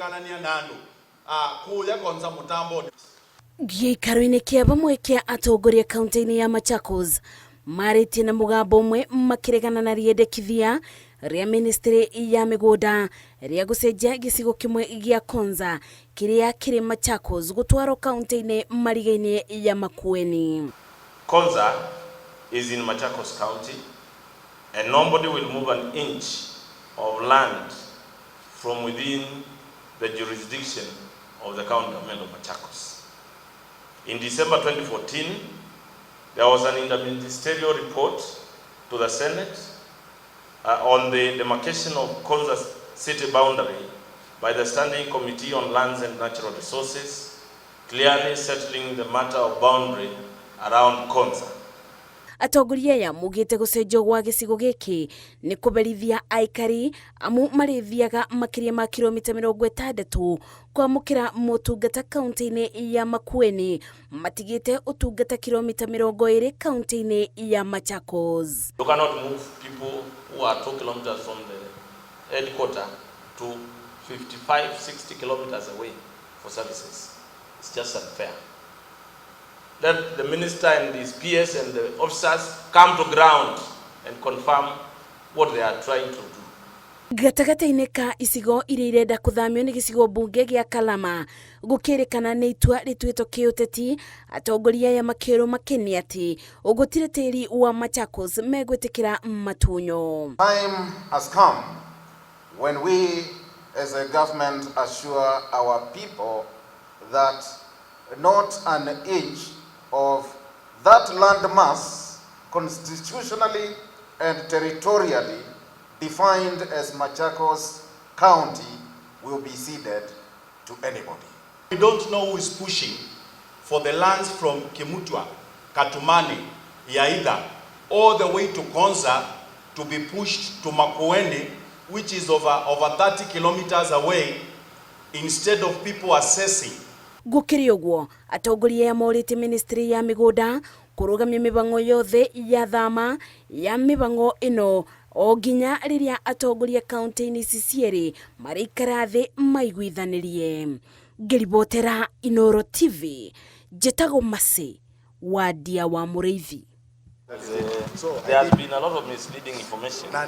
kuikanania nandu kuya konza mutambo giikaro-ini kia bamwe kia atongoria kaunti-ini ya Machakos maritie na mugambo umwe makiregana na riendekithia ria ministry ya migunda ria gucenjia gicigo kimwe gia Konza kiria kiri Machakos gutwaro kaunti-ini mariga-ini ya Makueni. Konza is in Machakos County and nobody will move an inch of land from within the jurisdiction of the county government of Machakos. In December 2014, there was an interministerial report to the Senate on the demarcation of Konza city boundary by the Standing Committee on Lands and Natural Resources, clearly settling the matter of boundary around Konza. Atongoria ya mugite gucenjio gwa gicigo giki ni kuberithia aikari amu marithiaga makiria ma kilomita 60 kwamukira motungata kaunti-ini ya Makueni matigite utungata kilomita 20 kaunti-ini ya Machakos. You cannot move people who are 2 kilometers from the headquarters to 55-60 kilometers away for services. It's just unfair. Let the minister and his PS and the officers come to ground and confirm what they are trying to do. Gatagata-ini ka isigo iria irenda kuthamio ni gicigo bunge gia Kalama gukirikana ni itua rituitwo kiuteti atongoria ya makiru makeni ati ugutire tiri wa Machakos megwitikira matunyo. Time has come when we as a government assure our people that not an inch of that land mass constitutionally and territorially defined as Machakos County will be ceded to anybody. We don't know who is pushing for the lands from Kimutwa, Katumani, Yaida, all the way to Konza to be pushed to Makueni, which is over 30 kilometers away, instead of people assessing. Gukiri uguo atongoria ya morite ministry ya migunda kurugamia mibango yothe ya thama ya mibango ino o ginya riria atongoria kaunti-ini cicieri marikara thi maiguithanirie. Ngiribotera Inooro TV, Jetago Masi, Wadia wa Mureithi. There has been a lot of misleading information.